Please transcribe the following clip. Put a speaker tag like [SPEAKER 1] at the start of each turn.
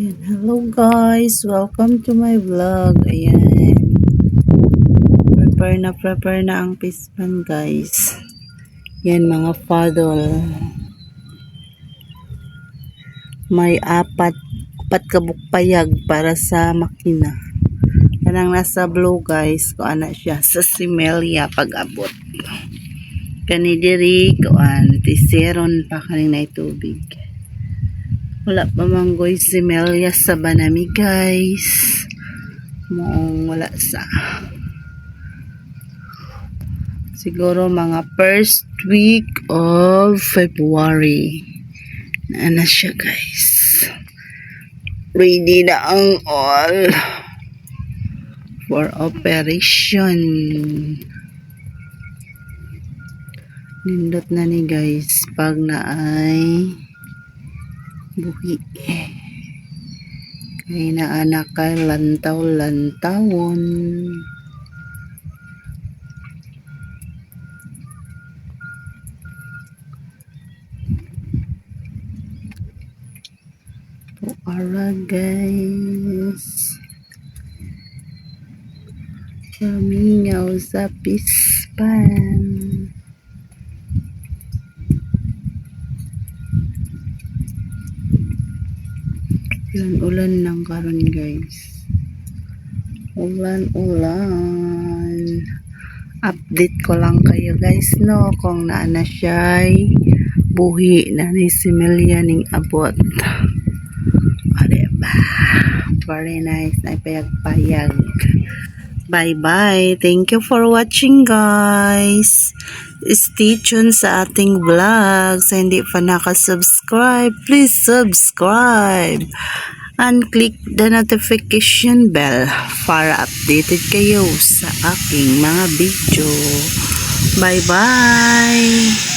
[SPEAKER 1] Ayan. Hello guys, welcome to my vlog. Ayan, prepare na ang pispan guys. Yan mga fadol, may apat kabukpayag para sa makina. Kanang nasa blue guys, kung ana siya sa Simelia pag-abot. Kani diri kuan tiseron pa kaning tubig. Wala pa manggoy Simelia sa banami guys. Moong wala sa. Siguro mga first week of February. Na siya guys. Ready na ang all for operation. Nindot na ni guys pag naay buhi. Kay na anak kay lantaw-lantawon. Tuara guys. Pamingaw sa pispan. Ulan lang karon guys. Ulan. Update ko lang kayo guys no kung naana siya'y buhi na ni Simelia ning abot. Diba? Very nice na payag-payag. Bye bye. Thank you for watching guys. Stay tuned sa ating vlog. Sa hindi pa nakasubscribe, please subscribe. And click the notification bell para updated kayo sa aking mga video. Bye bye!